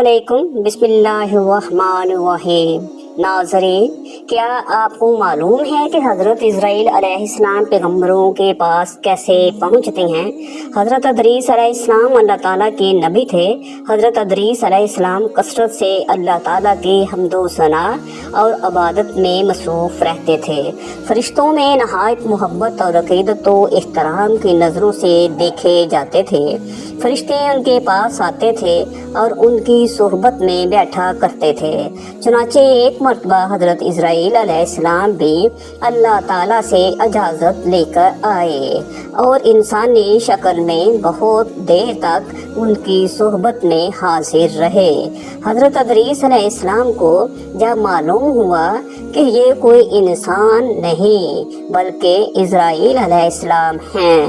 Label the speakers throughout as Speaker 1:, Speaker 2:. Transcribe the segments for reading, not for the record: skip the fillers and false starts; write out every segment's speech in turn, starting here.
Speaker 1: अस्सलामुअलैकुम बिस्मिल्लाहिर्रहमानिर्रहीम। नाज़रीन, क्या आपको मालूम है कि हज़रत इज़राइल अलैहिस्सलाम पैगम्बरों के पास कैसे पहुँचते हैं? हज़रत अदरीस अलैहिस्सलाम अल्लाह ताला के नबी थे। हज़रत अदरीस अलैहिस्सलाम कसरत से अल्लाह ताला की हम्दो सना और इबादत में मसरूफ़ रहते थे। फ़रिश्तों में नहायत मोहब्बत और अक़ीदत व एहतराम की नज़रों से देखे जाते थे। फ़रिश्ते उनके पास आते थे और उनकी सोहबत में बैठा करते थे। चुनाचे एक मरतबा हज़रत इज़राइल अलैहिस्सलाम भी अल्लाह ताला से इजाज़त लेकर आए और इंसानी शक्ल में बहुत देर तक उनकी सोहबत में हाजिर रहे। हज़रत अदरीस अलैहिस्सलाम को जब मालूम हुआ कि ये कोई इंसान नहीं बल्कि इज़राइल अलैहिस्सलाम हैं,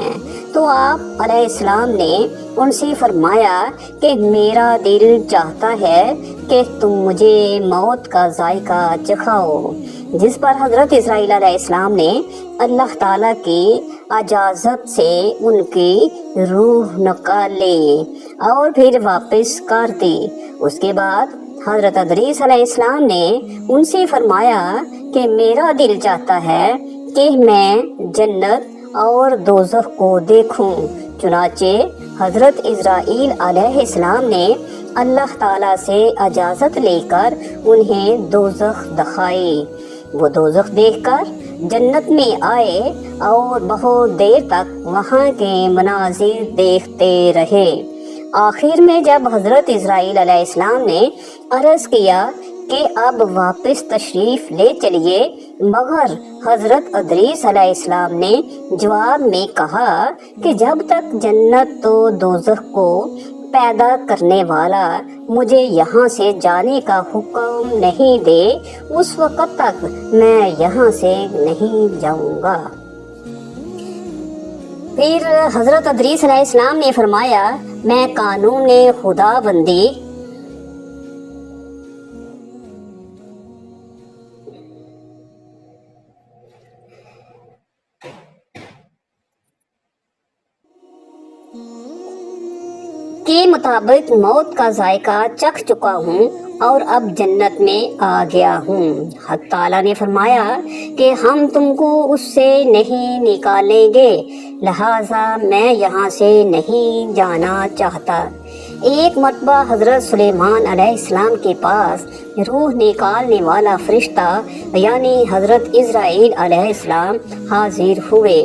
Speaker 1: तो आप अलैहिस्सलाम ने उनसे फरमाया कि मेरा दिल चाहता है कि तुम मुझे मौत का जायका चखाओ। जिस पर हज़रत इज़राइल अलैहिस्सलाम ने अल्लाह ताला की इजाज़त से उनकी रूह निकाली और फिर वापस कर दी। उसके बाद हज़रत अदरीस अलैहिस्सलाम ने उनसे फरमाया कि मेरा दिल चाहता है कि मैं जन्नत और दोज़ख को देखूं। चुनाचे हज़रत इज़राइल अलैहिस्सलाम ने अल्लाह ताला से इजाज़त लेकर उन्हें दोज़ख दिखाई। वो दोज़ख देखकर जन्नत में आए और बहुत देर तक वहाँ के मनाजिर देखते रहे। आखिर में जब हज़रत इज़राइल अलैहिस्सलाम ने अर्ज़ किया कि अब वापस तशरीफ़ ले चलिए, मगर हज़रत अदरीस अलैहिस्सलाम ने जवाब में कहा कि जब तक जन्नत तो दोज़ख को पैदा करने वाला मुझे यहाँ से जाने का हुक्म नहीं दे, उस वक़्त तक मैं यहाँ से नहीं जाऊँगा। फिर हज़रत अदरीस अलैहिस्सलाम ने फरमाया, मैं कानून खुदाबंदी के मुताबिक मौत का जायका चख चुका हूँ और अब जन्नत में आ गया हूँ। हक़ ताला ने फरमाया कि हम तुमको उससे नहीं निकालेंगे, लिहाजा मैं यहाँ से नहीं जाना चाहता। एक मरतबा हज़रत सुलेमान अलैहिस्सलाम के पास रूह निकालने वाला फ़रिश्ता यानी हज़रत इज़राइल अलैहिस्सलाम हाजिर हुए।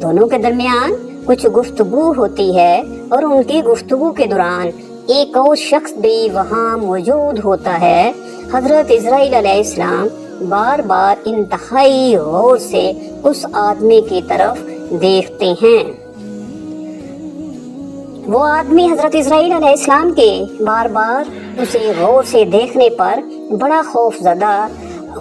Speaker 1: दोनों के दरमियान कुछ गुफ्तगू होती है और उनकी गुफ्तगू के दौरान एक और शख्स भी वहाँ मौजूद होता है। हज़रत इज़राइल अलैहिस्सलाम बार बार इंतहाई गौर से उस आदमी की तरफ देखते हैं। वो आदमी हज़रत इज़राइल अलैहिस्सलाम के बार बार उसे गौर से देखने पर बड़ा खौफज़दा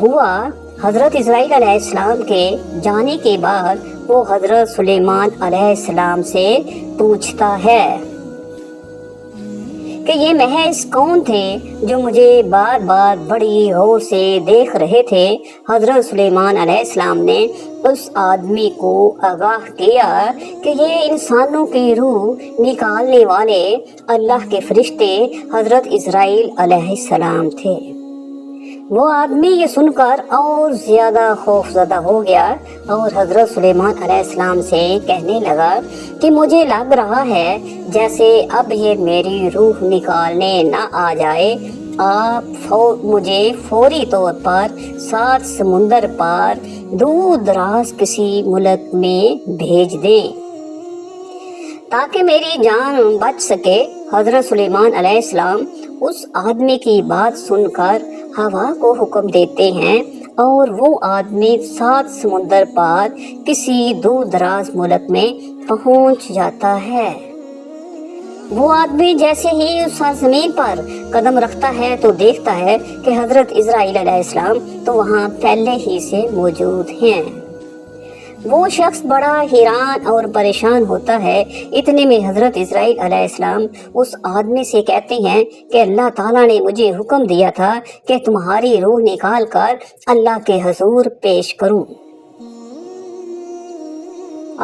Speaker 1: हुआ। हज़रत इज़राइल अलैहिस्सलाम के जाने के बाद वो हज़रत सुलेमान अलैहिस्सलाम से पूछता है कि ये महज कौन थे जो मुझे बार बार बड़ी गौर से देख रहे थे। हज़रत सुलेमान अलैहिस्सलाम ने उस आदमी को आगाह किया कि ये इंसानों की रूह निकालने वाले अल्लाह के फ़रिश्ते हज़रत इज़राइल अलैहिस्सलाम थे। वो आदमी ये सुनकर और ज़्यादा खौफज़दा हो गया और हज़रत सुलेमान अलैहिस्सलाम से कहने लगा कि मुझे लग रहा है जैसे अब ये मेरी रूह निकालने ना आ जाए। आप मुझे फौरी तौर पर 7 समुंदर पार दूर दराज किसी मुल्क में भेज दें ताकि मेरी जान बच सके। हज़रत सुलेमान अलैहिस्सलाम उस आदमी की बात सुनकर हवा को हुक्म देते हैं और वो आदमी 7 समुंदर पार किसी दूर दराज मुल्क में पहुंच जाता है। वो आदमी जैसे ही उस ज़मीन पर कदम रखता है तो देखता है कि हज़रत इज़राइल अलैहिस्सलाम तो वहाँ पहले ही से मौजूद हैं। वो शख्स बड़ा हैरान और परेशान होता है। इतने में हज़रत इज़राइल अलैहिस्सलाम उस आदमी से कहते हैं कि अल्लाह ताला ने मुझे हुक्म दिया था कि तुम्हारी रूह निकाल कर अल्लाह के हुज़ूर पेश करूं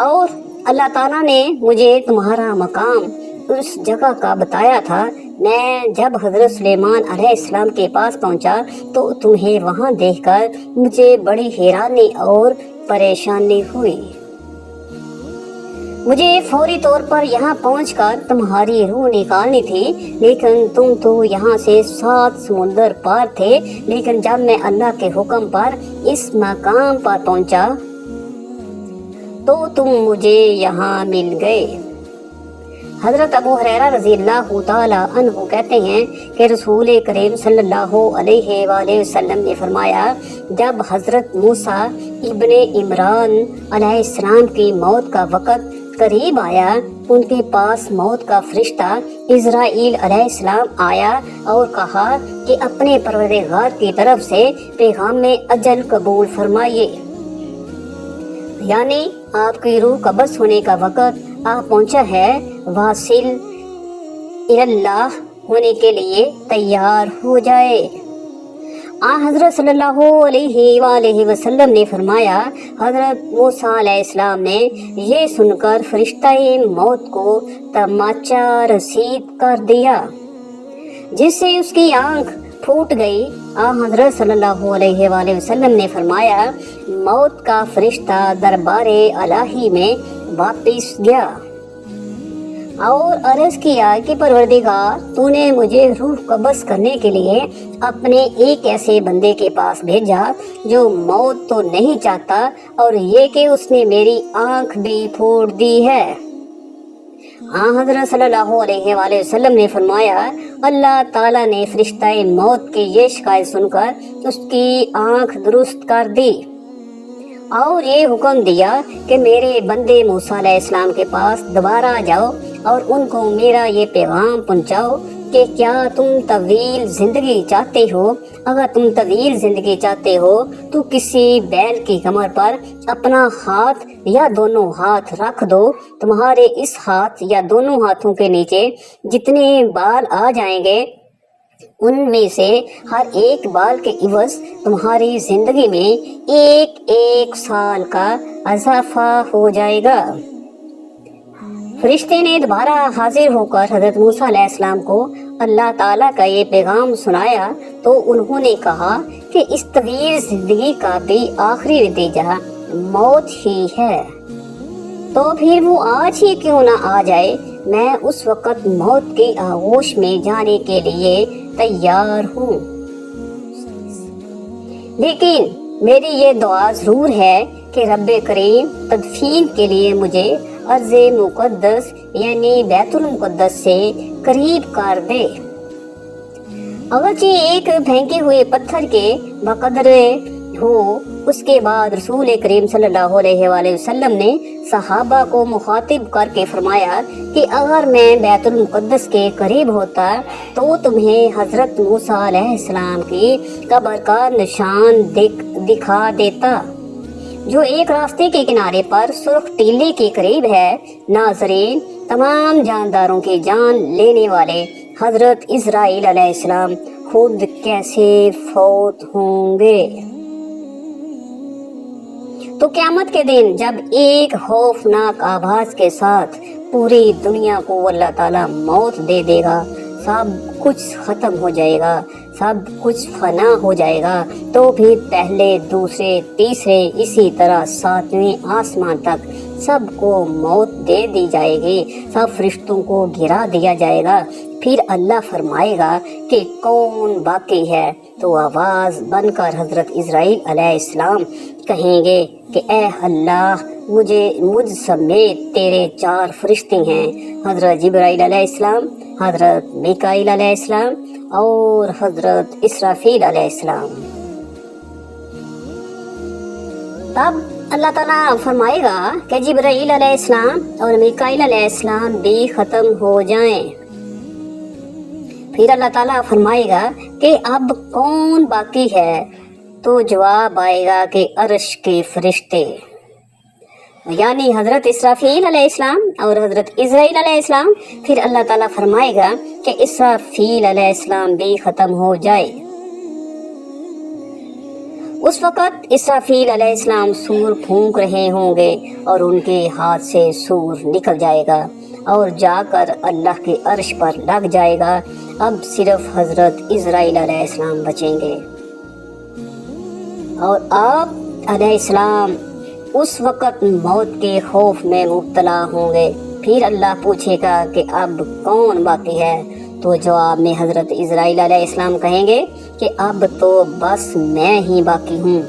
Speaker 1: और अल्लाह ताला ने मुझे तुम्हारा मकाम उस जगह का बताया था। मैं जब हजरत सुलेमान अलैहिस्सलाम के पास पहुंचा तो तुम्हें वहां देखकर मुझे बड़ी हैरानी और परेशानी हुई। मुझे फौरी तौर पर यहाँ पहुंचकर तुम्हारी रूह निकालनी थी, लेकिन तुम तो यहाँ से 7 समुंदर पार थे। लेकिन जब मैं अल्लाह के हुक्म पर इस मकाम पर पहुंचा तो तुम मुझे यहाँ मिल गए। हजरत अबू हुरैरा रज़ियल्लाहु ताला अन्हु कहते हैं कि रसूल करीम सल्लल्लाहु अलैहि वसल्लम ने फरमाया, जब हजरत मूसा इब्ने इमरान अलैहिस्सलाम की मौत का वक़्त करीब आया, उनके पास मौत का फरिश्ता इज़राइल अलैहिस्सलाम आया और कहा कि अपने परवरदिगार की तरफ से पैगाम अजल कबूल फरमाइए, यानी आपकी रूह कब्ज़ होने का वक़्त आ पहुंचा है। वासिल इल्लाह होने के लिए तैयार हो जाए। हज़रत सल्लल्लाहु अलैहि वसल्लम ने फरमाया, हज़रत मूसा अलैहिस्सलाम ने ये सुनकर फरिश्ता-ए मौत को तमाचा रसीद कर दिया, जिससे उसकी आंख फूट गई। हज़रत सल्लल्लाहु अलैहि वसल्लम ने फरमाया, मौत का फरिश्ता दरबारे इलाही में वापस गया और अर्ज़ किया कि परवरदिगार, तूने मुझे रूह कब्ज़ करने के लिए अपने एक ऐसे बंदे के पास भेजा जो मौत तो नहीं चाहता और ये कि उसने मेरी आंख भी फोड़ दी है। हज़रत सल्लल्लाहु अलैहि वसल्लम ने फरमाया, अल्लाह ताला ने फरिश्ता-ए मौत की ये शिकायत सुनकर उसकी आंख दुरुस्त कर दी और ये हुक्म दिया कि मेरे बंदे मूसा अलैहिस्सलाम के पास दोबारा जाओ और उनको मेरा ये पैगाम पहुंचाओ कि क्या तुम तवील ज़िंदगी चाहते हो। अगर तुम तवील ज़िंदगी चाहते हो तो किसी बैल की कमर पर अपना हाथ या दोनों हाथ रख दो। तुम्हारे इस हाथ या दोनों हाथों के नीचे जितने बाल आ जाएंगे, उनमें से हर एक बाल के इवज़ तुम्हारी ज़िंदगी में 1 साल का इजाफा हो जाएगा। फरिश्ते ने दोबारा हाजिर होकर हज़रत मूसा अलैहिस्सलाम को अल्लाह ताला का ये पैगाम सुनाया तो उन्होंने कहा कि इस तवील ज़िंदगी का भी आखिरी नतीजा मौत ही है, तो फिर वो आज ही क्यों ना आ जाए। मैं उस वक़्त मौत की आगोश में जाने के लिए तैयार हूँ, लेकिन मेरी ये दुआ ज़रूर है कि रब्बे करीम तदफीन के लिए मुझे अर्ज़े मुक़द्दस यानी बैतुल मुक़द्दस से करीब कर दे। अगरचे एक फेंके हुए पत्थर के बकदरे हो। उसके बाद रसूल करीम सल्लल्लाहु अलैहि वसल्लम ने सहाबा को मुखातिब करके फरमाया कि अगर मैं बैतुल मुक़द्दस के करीब होता तो तुम्हें हज़रत मूसा अलैहिस्सलाम की कब्र का निशान दिखा देता, जो एक रास्ते के किनारे पर सुर्ख टीले के करीब है। नाज़रीन, तमाम जानदारों की जान लेने वाले हज़रत इज़राइल अलैहिस्सलाम खुद कैसे फौत होंगे। तो क़यामत के दिन जब एक खौफनाक आवाज़ के साथ पूरी दुनिया को अल्लाह ताला मौत दे देगा, सब कुछ ख़त्म हो जाएगा, सब कुछ फना हो जाएगा, तो फिर पहले दूसरे तीसरे इसी तरह 7वें आसमान तक सबको मौत दे दी जाएगी, सब फरिश्तों को गिरा दिया जाएगा। फिर अल्लाह फरमाएगा कि कौन बाकी है, तो आवाज़ बनकर हज़रत इज़राइल अलैहिस्सलाम कहेंगे कि ए अल्लाह, मुझ समेत तेरे 4 फरिश्ते हैं, हज़रत जिब्राइल अलैहिस्सलाम, हज़रत मिकाईल अलैहिस्सलाम और हज़रत इसराफील अलैहिस्सलाम। तब अल्लाह ताला फरमाएगा कि जिब्राइल अलैहिस्सलाम और मिकाईल अलैहिस्सलाम भी ख़त्म हो जाएं। फिर अल्लाह ताला फरमाएगा कि अब कौन बाकी है, तो जवाब आएगा कि अर्श के फरिश्ते, यानी हज़रत इसराफील अलैहिस्सलाम और हज़रत इज़राइल अलैहिस्सलाम। फिर अल्लाह ताला फरमाएगा कि इसराफील अलैहिस्सलाम भी ख़त्म हो जाए। उस वक़्त इसराफील अलैहिस्सलाम सूर फूंक रहे होंगे और उनके हाथ से सूर निकल जाएगा اور جا کر اللہ کے عرش پر لگ جائے گا۔ اب صرف حضرت اسرائیل علیہ السلام بچیں گے اور آپ علیہ السلام اس وقت موت کے خوف میں مبتلا ہوں گے۔ پھر اللہ پوچھے گا کہ اب کون باقی ہے؟ تو جواب میں حضرت اسرائیل علیہ السلام کہیں گے کہ اب تو بس میں ہی باقی ہوں۔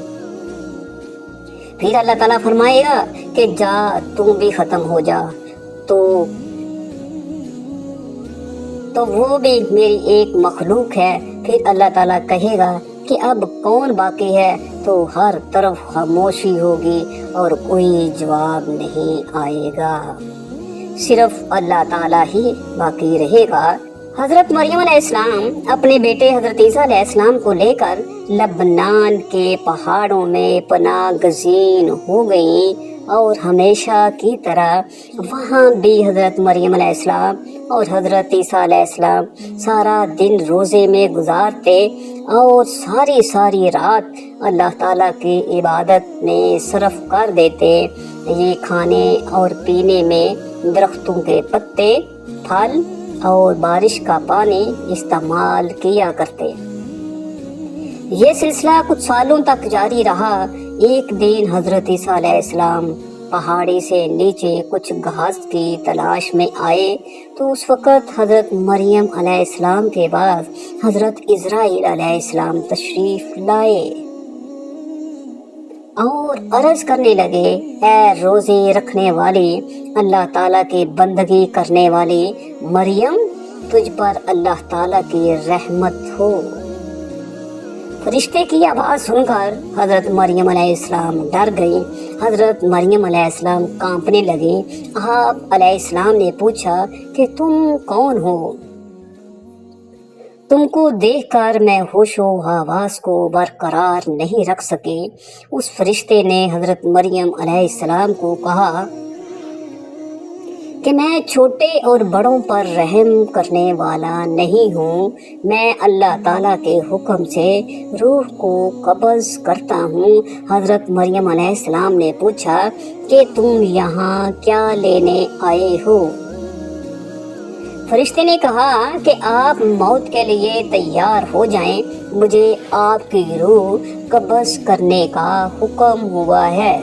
Speaker 1: پھر اللہ تعالیٰ فرمائے گا کہ جا تم بھی ختم ہو جا، تو وہ بھی میری ایک مخلوق ہے۔ پھر اللہ تعالیٰ کہے گا کہ اب کون باقی ہے؟ تو ہر طرف خاموشی ہوگی اور کوئی جواب نہیں آئے گا، صرف اللہ تعالیٰ ہی باقی رہے گا۔ حضرت مریم علیہ السلام اپنے بیٹے حضرت عیسیٰ علیہ السلام کو لے کر لبنان کے پہاڑوں میں پناہ گزین ہو گئیں، اور ہمیشہ کی طرح وہاں بھی حضرت مریم علیہ السلام اور حضرت عیسیٰ علیہ السلام سارا دن روزے میں گزارتے اور ساری رات اللہ تعالیٰ کی عبادت میں صرف کر دیتے۔ یہ کھانے اور پینے میں درختوں کے پتے، پھل اور بارش کا پانی استعمال کیا کرتے۔ یہ سلسلہ کچھ سالوں تک جاری رہا۔ ایک دن حضرت عیسیٰ علیہ السلام پہاڑی سے نیچے کچھ گھاس کی تلاش میں آئے، تو اس وقت حضرت مریم علیہ السلام کے بعد حضرت اسرائیل علیہ السلام تشریف لائے اور عرض کرنے لگے، اے روزے رکھنے والی، اللہ تعالیٰ کی بندگی کرنے والی مریم، تجھ پر اللہ تعالیٰ کی رحمت ہو۔ فرشتے کی آواز سن کر حضرت مریم علیہ السلام ڈر گئی۔ حضرت مریم علیہ السلام کانپنے لگی۔ آپ علیہ السلام نے پوچھا کہ تم کون ہو؟ تم کو دیکھ کر میں ہوش و حواس کو برقرار نہیں رکھ سکی۔ اس فرشتے نے حضرت مریم علیہ السلام کو کہا کہ میں چھوٹے اور بڑوں پر رحم کرنے والا نہیں ہوں، میں اللہ تعالیٰ کے حکم سے روح کو قبض کرتا ہوں۔ حضرت مریم علیہ السلام نے پوچھا کہ تم یہاں کیا لینے آئے ہو؟ فرشتے نے کہا کہ آپ موت کے لیے تیار ہو جائیں، مجھے آپ کی روح قبض کرنے کا حکم ہوا ہے۔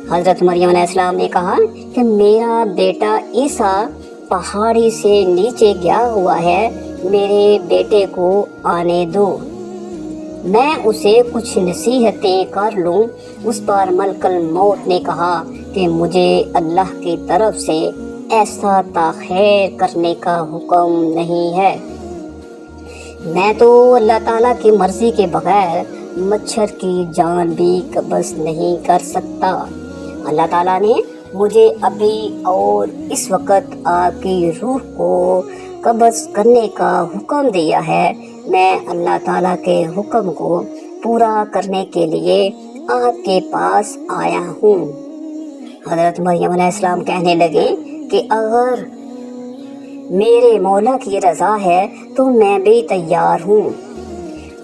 Speaker 1: حضرت مریم علیہ السلام نے کہا کہ میرا بیٹا عیسیٰ پہاڑی سے نیچے گیا ہوا ہے، میرے بیٹے کو آنے دو، میں اسے کچھ نصیحتیں کر لوں۔ اس پر ملک الموت نے کہا کہ مجھے اللہ کی طرف سے ایسا تاخیر کرنے کا حکم نہیں ہے، میں تو اللہ تعالیٰ کی مرضی کے بغیر مچھر کی جان بھی قبض نہیں کر سکتا۔ اللہ تعالیٰ نے مجھے ابھی اور اس وقت آپ کی روح کو قبض کرنے کا حکم دیا ہے، میں اللہ تعالیٰ کے حکم کو پورا کرنے کے لیے آپ کے پاس آیا ہوں۔ حضرت مریم علیہ السلام کہنے لگے کہ اگر میرے مولا کی رضا ہے تو میں بھی تیار ہوں۔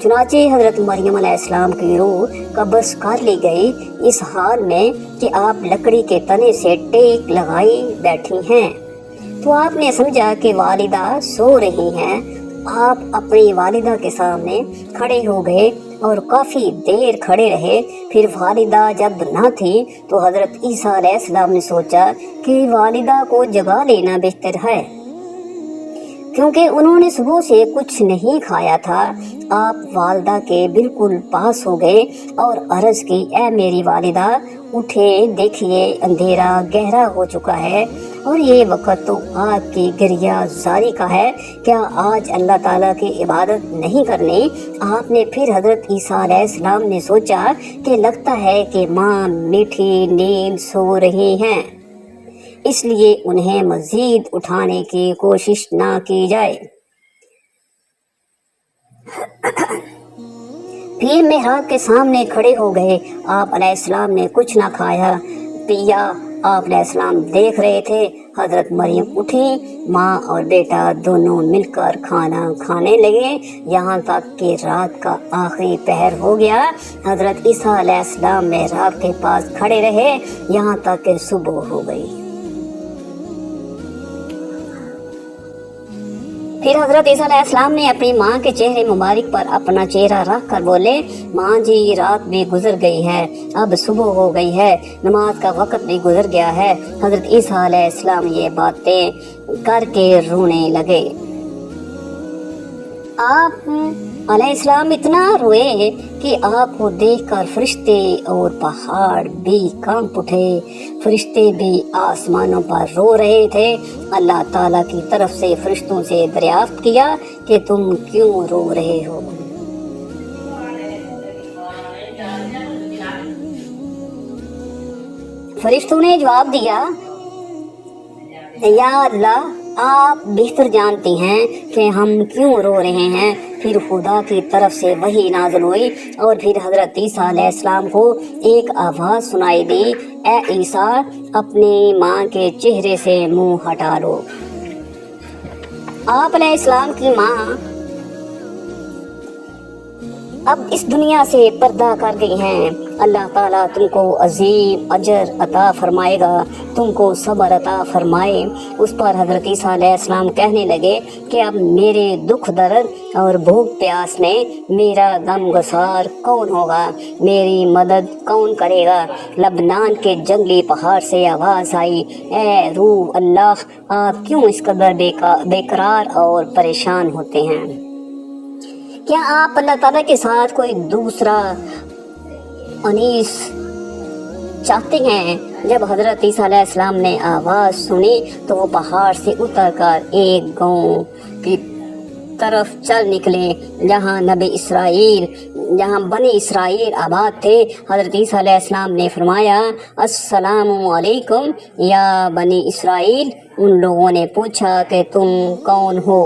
Speaker 1: چنانچہ حضرت مریم علیہ السلام کی روح قبض کر لی گئی، اس حال میں کہ آپ لکڑی کے تنے سے ٹیک لگائی بیٹھی ہیں۔ تو آپ نے سمجھا کہ والدہ سو رہی ہیں۔ آپ اپنی والدہ کے سامنے کھڑے ہو گئے اور کافی دیر کھڑے رہے۔ پھر والدہ جب نہ تھی تو حضرت عیسیٰ علیہ السلام نے سوچا کہ والدہ کو جگا لینا بہتر ہے، کیونکہ انہوں نے صبح سے کچھ نہیں کھایا تھا۔ آپ والدہ کے بالکل پاس ہو گئے اور عرض کی، اے میری والدہ، اٹھے، دیکھیے اندھیرا گہرا ہو چکا ہے اور یہ وقت تو آپ کی گریہ زاری کا ہے، کیا آج اللہ تعالیٰ کی عبادت نہیں کرنی؟ آپ نے پھر حضرت عیسیٰ علیہ السلام نے سوچا کہ لگتا ہے کہ ماں میٹھی نیند سو رہی ہیں، اس لیے انہیں مزید اٹھانے کی کوشش نہ کی جائے۔ پھر محراب کے سامنے کھڑے ہو گئے۔ آپ علیہ السلام نے کچھ نہ کھایا پیا۔ آپ علیہ السلام دیکھ رہے تھے۔ حضرت مریم اٹھی، ماں اور بیٹا دونوں مل کر کھانا کھانے لگے، یہاں تک کہ رات کا آخری پہر ہو گیا۔ حضرت عیسیٰ علیہ السلام محراب کے پاس کھڑے رہے یہاں تک کہ صبح ہو گئی۔ फिर हज़रत ईसा अलैहिस्सलाम ने अपनी माँ के चेहरे मुबारक पर अपना चेहरा रख कर बोले, माँ जी रात भी गुजर गई है, अब सुबह हो गई है, नमाज का वक़्त भी गुजर गया है। हज़रत ईसा अलैहिस्सलाम ये बातें करके रोने लगे। आप अलैहिस्सलाम इतना रोए कि आपको देखकर फरिश्ते और पहाड़ भी कांप उठे। फरिश्ते भी आसमानों पर रो रहे थे। अल्लाह ताला की तरफ से फरिश्तों से दरियाफ्त किया कि तुम क्यों रो रहे हो। फरिश्तों ने जवाब दिया, या अल्लाह आप बेहतर जानती हैं कि हम क्यों रो रहे हैं। फिर खुदा की तरफ से वही नाज़िल हुई और फिर हज़रत ईसा अलैहिस्सलाम को एक आवाज़ सुनाई दी, ए ईसा अपनी माँ के चेहरे से मुंह हटा लो। आप अलैहिस्सलाम की माँ अब इस दुनिया से पर्दा कर गई हैं। अल्लाह ताला तुमको अजीम अजर अता फरमाएगा, तुमको सब्र अता फरमाए। उस पर हज़रत ईसा अलैहिस्सलाम कहने लगे कि अब मेरे दुख दर्द और भूख प्यास में मेरा गमगसार कौन होगा, मेरी मदद कौन करेगा। लबनान के जंगली पहाड़ से आवाज़ आई, ए रूह अल्लाह आप क्यों इस कदर बेकरार और परेशान होते हैं। क्या आप अल्लाह ताला के साथ कोई दूसरा अनीस चाहते हैं। जब हज़रत ईसा अलैहिस्सलाम ने आवाज़ सुनी तो वो पहाड़ से उतरकर एक गांव की तरफ चल निकले जहाँ बनी इसराइल आबाद थे। हज़रत ईसा अलैहिस्सलाम ने फरमाया, अस्सलामु अलैकुम या बनी इसराइल। उन लोगों ने पूछा कि तुम कौन हो,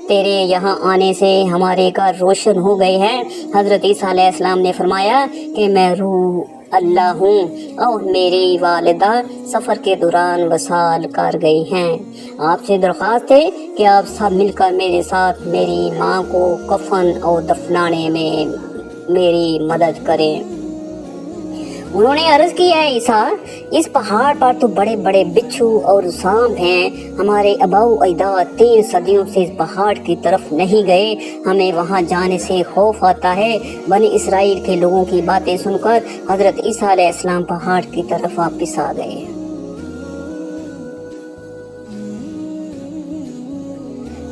Speaker 1: तेरे यहाँ आने से हमारे घर रोशन हो गए हैं। हज़रत ईसा अलैहिस्सलाम ने फरमाया कि मैं रूह अल्लाह हूँ और मेरी वालिदा सफ़र के दौरान वसाल कर गई हैं। आपसे दरख्वास्त है कि आप सब मिलकर मेरे साथ मेरी माँ को कफन और दफनाने में मेरी मदद करें। उन्होंने अर्ज़ किया, ईसा इस पहाड़ पर तो बड़े बड़े बिच्छू और सांप हैं। हमारे अबाऊ अजदाद 3 सदियों से इस पहाड़ की तरफ नहीं गए, हमें वहाँ जाने से खौफ आता है। बनी इसराइल के लोगों की बातें सुनकर हज़रत ईसा अलैहिस्सलाम पहाड़ की तरफ वापस आ गए।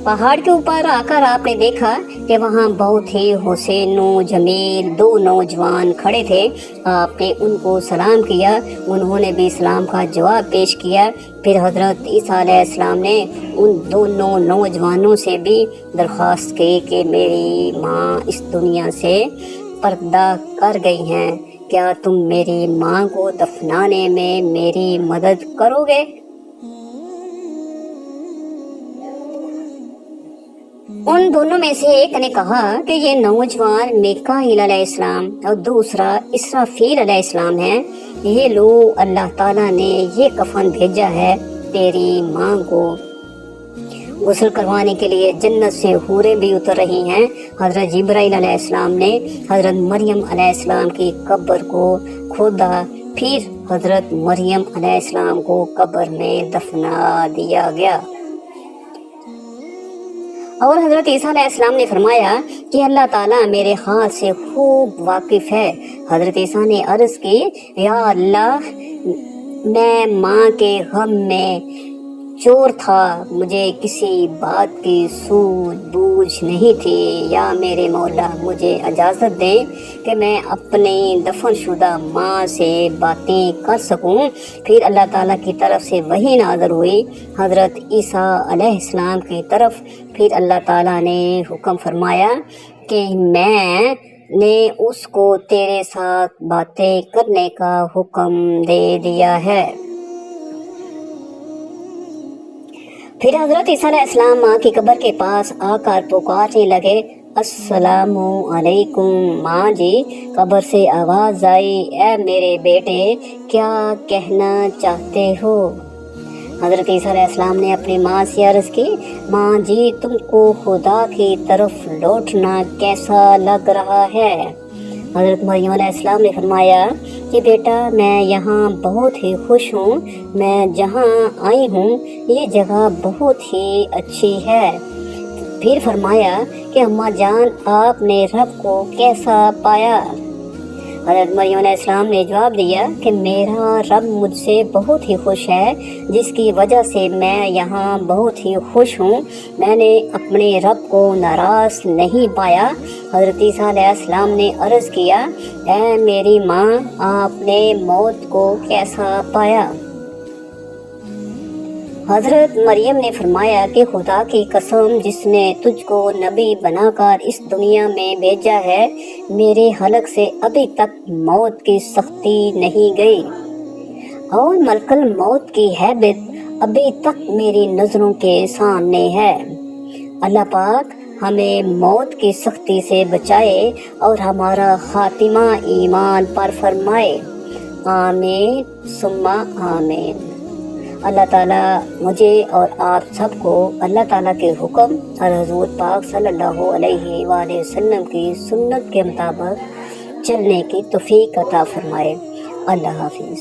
Speaker 1: पहाड़ के ऊपर आकर आपने देखा कि वहाँ बहुत ही हुसैन जमील 2 नौजवान खड़े थे। आपने उनको सलाम किया, उन्होंने भी सलाम का जवाब पेश किया। फिर हज़रत ईसा अलैहिस्सलाम ने उन दोनों नौजवानों से भी दरख्वास्त की कि मेरी माँ इस दुनिया से पर्दा कर गई हैं, क्या तुम मेरी माँ को दफनाने में मेरी मदद करोगे। उन दोनों में से एक ने कहा कि ये नौजवान मीकाईल अलैहिस्सलाम और दूसरा इसराफील अलैहिस्सलाम है। ये लोग अल्लाह ताला ने ये कफन भेजा है, तेरी माँ को गुस्ल करवाने के लिए जन्नत से हूरें भी उतर रही हैं। हज़रत जिब्राइल अलैहिस्सलाम ने हज़रत मरियम अलैहिस्सलाम की कब्र को खोदा, फिर हज़रत मरियम अलैहिस्सलाम को कब्र में दफना दिया गया। और हज़रत ईसा अलैहिस्सलाम ने फरमाया कि अल्लाह ताला मेरे हाल से खूब वाकिफ़ है। हज़रत ईसा ने अर्ज़ की, या अल्लाह मैं माँ के गम में चोर था, मुझे किसी बात की सूझ बूझ नहीं थी। या मेरे मौला मुझे इजाज़त दें कि मैं अपनी दफनशुदा माँ से बातें कर सकूं। फिर अल्लाह ताला की तरफ से वही नाज़िल हुई हज़रत ईसा अलैहिस्सलाम की तरफ। फिर अल्लाह ताला ने हुक्म फरमाया कि मैंने उसको तेरे साथ बातें करने का हुक्म दे दिया है। फिर हज़रत ईसा अलैहिस्सलाम माँ की कब्र के पास आकर पुकारने लगे, अस्सलामु अलैकुम माँ जी। कब्र से आवाज़ आई, ए मेरे बेटे क्या कहना चाहते हो। हज़रत ईसा अलैहिस्सलाम ने अपनी माँ से अर्ज़ की, माँ जी तुमको खुदा की तरफ लौटना कैसा लग रहा है। हज़रत मरियम अलैहिस्सलाम ने फरमाया कि बेटा मैं यहाँ बहुत ही खुश हूँ, मैं जहाँ आई हूँ ये जगह बहुत ही अच्छी है। پھر فرمایا کہ اماں جان آپ نے رب کو کیسا پایا؟ حضرت مریم علیہ السلام نے جواب دیا کہ میرا رب مجھ سے بہت ہی خوش ہے، جس کی وجہ سے میں یہاں بہت ہی خوش ہوں۔ میں نے اپنے رب کو ناراض نہیں پایا۔ حضرت عیسیٰ علیہ السلام نے عرض کیا، اے میری ماں، آپ نے موت کو کیسا پایا؟ حضرت مریم نے فرمایا کہ خدا کی قسم جس نے تجھ کو نبی بنا کر اس دنیا میں بھیجا ہے، میرے حلق سے ابھی تک موت کی سختی نہیں گئی، اور ملک الموت کی ہیبت ابھی تک میری نظروں کے سامنے ہے۔ اللہ پاک ہمیں موت کی سختی سے بچائے اور ہمارا خاتمہ ایمان پر فرمائے، آمین ثم آمین۔ اللہ تعالیٰ مجھے اور آپ سب کو اللہ تعالیٰ کے حکم اور حضور پاک صلی اللہ علیہ وآلہ وسلم کی سنت کے مطابق چلنے کی توفیق عطا فرمائے۔ اللہ حافظ۔